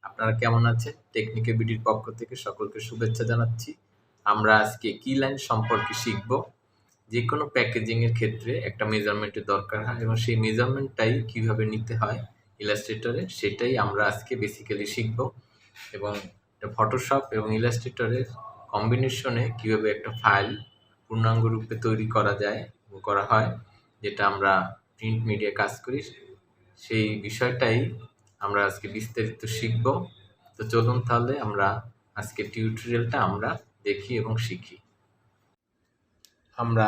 আপনারা কেমন আছেন? টেকনিকে বিডির পক্ষ থেকে সকলকে শুভেচ্ছা জানাচ্ছি। আমরা আজকে কি লাইন সম্পর্কে শিখব। যেকোনো প্যাকেজিং এর ক্ষেত্রে একটা মেজারমেন্টের দরকার হয় এবং সেই মেজারমেন্টটাই কিভাবে নিতে হয় ইলাস্ট্রেটরে সেটাই আমরা আজকে বেসিক্যালি শিখব। এবং ফটোশপ এবং ইলাস্ট্রেটরের কম্বিনেশনে কিভাবে একটা ফাইল পূর্ণাঙ্গ রূপে তৈরি করা যায় এবং করা হয়, যেটা আমরা প্রিন্ট মিডিয়ায় কাজ করি, সেই বিষয়টাই আমরা আজকে বিস্তারিত শিখব। তো চলুন তাহলে আমরা আজকে টিউটোরিয়ালটা আমরা দেখি এবং শিখি। আমরা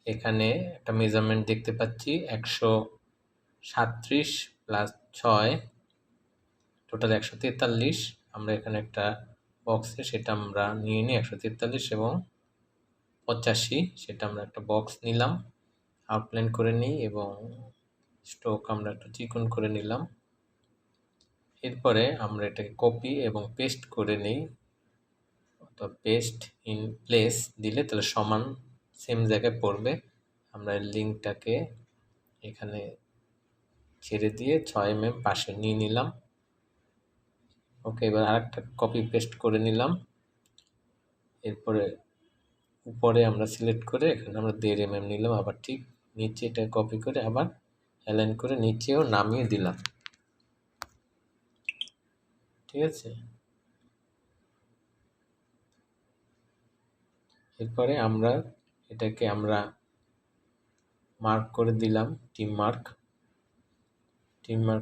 এখানে একটা মেজারমেন্ট দেখতে পাচ্ছি 137 প্লাস 6 টোটাল 143। আমরা এখানে একটা বক্সে সেটা আমরা নিয়ে নিই 143 এবং 85, সেটা আমরা একটা বক্স নিলাম, আউটলাইন করে নিই এবং স্ট্রোক আমরা একটু চিকন করে নিলাম। এরপরে আমরা এটাকে কপি এবং পেস্ট করে নিই, তো পেস্ট ইন প্লেস দিলে তাহলে সমান সেম জায়গায় পড়বে। আমরা লিঙ্কটাকে এখানে ছেড়ে দিয়ে 6 mm পাশে নিয়ে নিলাম। ওকে, এবার আরেকটা কপি পেস্ট করে নিলাম। এরপরে উপরে আমরা সিলেক্ট করে এখানে আমরা 1.5 mm নিলাম, আবার ঠিক নিচে এটা কপি করে আবার অ্যালাইন করে নিচেও নামিয়ে দিলাম। ঠিক আছে, এরপরে আমরা এটাকে আমরা মার্ক করে দিলাম, টিম মার্ক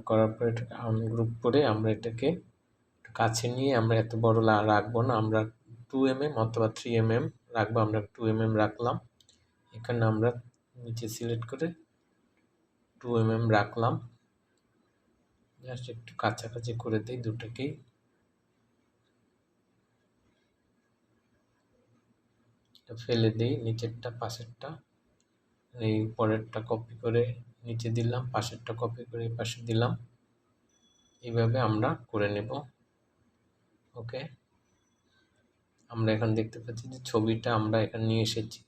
করার পর এটাকে আনগ্রুপ করে আমরা এটাকে কাছে নিয়ে আমরা এত বড় রাখবো না, আমরা 2 mm অথবা 3 mm রাখবো। আমরা 2 mm রাখলাম, এখানে আমরা নিচে সিলেক্ট করে 2 mm রাখলাম। জাস্ট একটু কাছাকাছি করে দিই দুটোকেই। ফেলে দিই নিচেরটা, পাশেরটা এই উপরেরটা কপি করে নিচে দিলাম, পাশেরটা কপি করে এই পাশে দিলাম। এইভাবে আমরা করে নেব। ওকে, আমরা এখন দেখতে পাচ্ছি যে ছবিটা আমরা এখানে নিয়ে এসেছি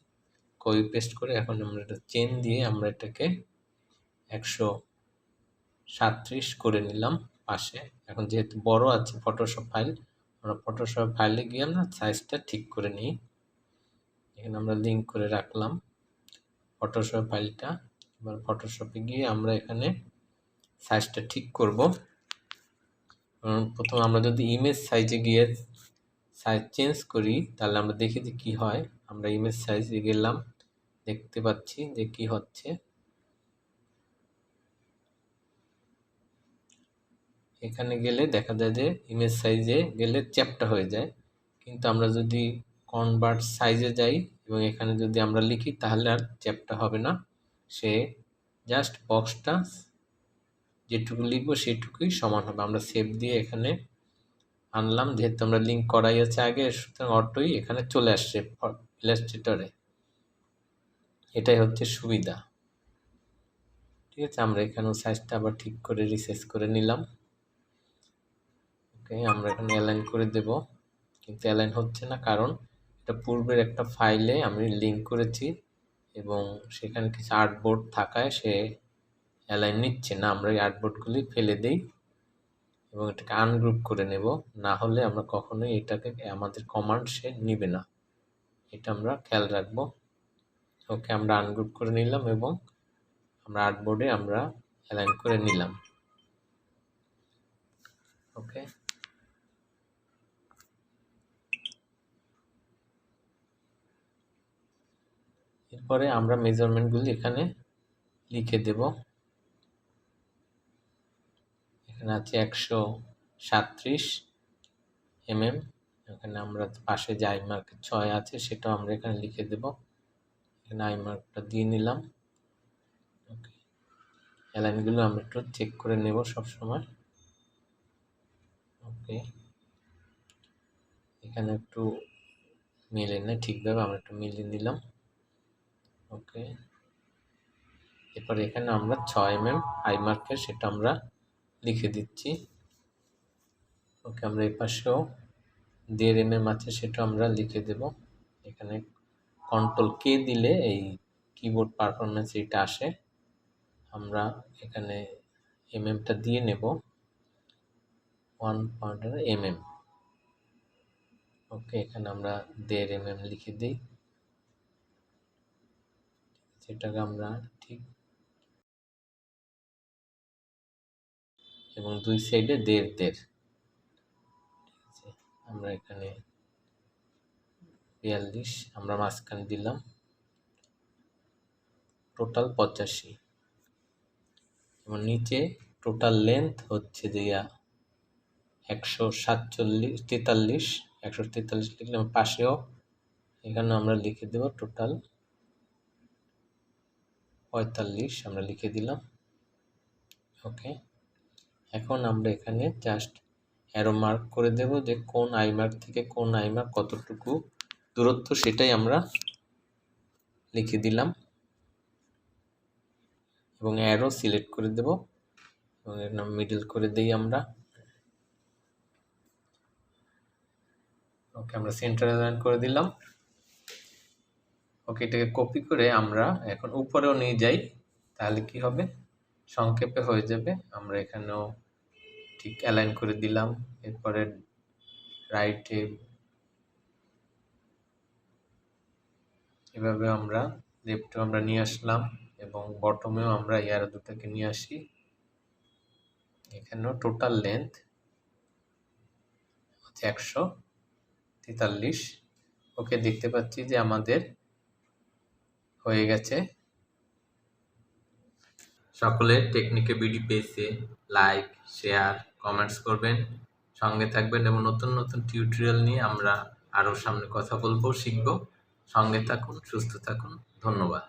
কপি পেস্ট করে। এখন আমরা এটা চেন দিয়ে আমরা এটাকে 137 করে নিলাম পাশে। এখন যেহেতু বড় আছে ফটোশপ ফাইল, আমরা ফটোশপ ফাইলে গিয়ে আমরা সাইজটা ঠিক করে নিই। এখানে আমরা লিঙ্ক করে রাখলাম ফটোশপ ফাইলটা। এবার ফটোশপে গিয়ে আমরা এখানে সাইজটা ঠিক করব। প্রথমে আমরা যদি ইমেজ সাইজে গিয়ে সাইজ চেঞ্জ করি তাহলে আমরা দেখি যে কী হয়। আমরা ইমেজ সাইজে গেলাম, দেখতে পাচ্ছি যে কি হচ্ছে। এখানে গেলে দেখা যায় যে ইমেজ সাইজে গেলে চ্যাপ্টা হয়ে যায়, কিন্তু আমরা যদি কনভার্ট সাইজে যাই এবং এখানে যদি আমরা লিখি তাহলে আর চ্যাপ্টা হবে না। সে জাস্ট বক্সটা যেটুকু লিখবো সেটুকুই সমান হবে। আমরা সেভ দিয়ে এখানে আনলাম, যেহেতু আমরা লিঙ্ক করাই আছে আগে, সুতরাং অটোই এখানে চলে আসছে ইলাস্ট্রেটরে। এটাই হচ্ছে সুবিধা। ঠিক আছে, আমরা এখানেও সাইজটা আবার ঠিক করে রিসাইজ করে নিলাম। ওকে, আমরা এখানে অ্যালাইন করে দেব, কিন্তু অ্যালাইন হচ্ছে না কারণ এটা পূর্বের একটা ফাইলে আমি লিঙ্ক করেছি এবং সেখানে কিছু আর্টবোর্ড থাকায় সে অ্যালাইন নিচ্ছে না। আমরা এই আর্টবোর্ডগুলি ফেলে দিই এবং এটাকে আনগ্রুপ করে নেব, না হলে আমরা কখনোই এটাকে আমাদের কমান্ড সে নিবে না, এটা আমরা খেয়াল রাখব। ওকে, আমরা আনগ্রুপ করে নিলাম এবং আমরা আর্টবোর্ডে আমরা অ্যালাইন করে নিলাম। ওকে, এরপরে আমরা মেজারমেন্টগুলি এখানে লিখে দেব। এখানে আছে 137 mm। এখানে আমরা পাশে যে আই মার্ক 6 আছে সেটাও আমরা এখানে লিখে দেব। এখানে আই মার্কটা দিয়ে নিলাম। ওকে, অ্যালাইনগুলো আমরা একটু চেক করে নেব সবসময়। ওকে, এখানে একটু মিলে না ঠিকভাবে, আমরা একটু মিলিয়ে নিলাম। ওকে, এরপর এখানে আমরা 6 mm আই মার্কের সেটা আমরা লিখে দিচ্ছি। ওকে, আমরা এই পাশেও 1.5 mm আছে সেটা আমরা লিখে দেব। এখানে কন্ট্রোল কে দিলে এই কিবোর্ড পারফরমেন্স এটা আসে। আমরা এখানে এমএমটা দিয়ে নেব। 1.mm। ওকে, এখানে আমরা 1.5 mm লিখে দিই, সেটাকে আমরা ঠিক, এবং দুই সাইডে 1.5 ঠিক আছে। আমরা এখানে 42 আমরা মাঝখানে দিলাম, টোটাল 85, এবং নিচে টোটাল লেন্থ হচ্ছে দিয়া 143 লিখলাম, পাশেও এখানে আমরা লিখে দেব টোটাল 45 আমরা লিখে দিলাম। ওকে, এখন আমরা এখানে জাস্ট অ্যারো মার্ক করে দেব যে কোন আই মার্ক থেকে কোন আই মার্ক কতটুকু দূরত্ব, সেটাই আমরা লিখে দিলাম, এবং অ্যারো সিলেক্ট করে দেব এবং এর নাম মিডল করে দেই আমরা। ওকে, আমরা সেন্টার অ্যালাইন করে দিলাম। ওকে, এটাকে কপি করে আমরা এখন উপরেও নিয়ে যাই, তাহলে কি হবে, সংক্ষেপে হয়ে যাবে। আমরা এখানেও ঠিক অ্যালাইন করে দিলাম, এরপরে রাইটে এভাবে আমরা লেফটে আমরা নিয়ে আসলাম, এবং বটমেও আমরা এয়ার দুটাকে নিয়ে আসি। এখানেও টোটাল লেন্থ হচ্ছে 143। ওকে, দেখতে পাচ্ছি যে আমাদের হয়ে গেছে। সকলে টেকনিকে বিডি পেজে লাইক, শেয়ার, কমেন্টস করবেন, সঙ্গে থাকবেন, এবং নতুন নতুন টিউটোরিয়াল নিয়ে আমরা আরও সামনে কথা বলবো, শিখব। সঙ্গে থাকুন, সুস্থ থাকুন, ধন্যবাদ।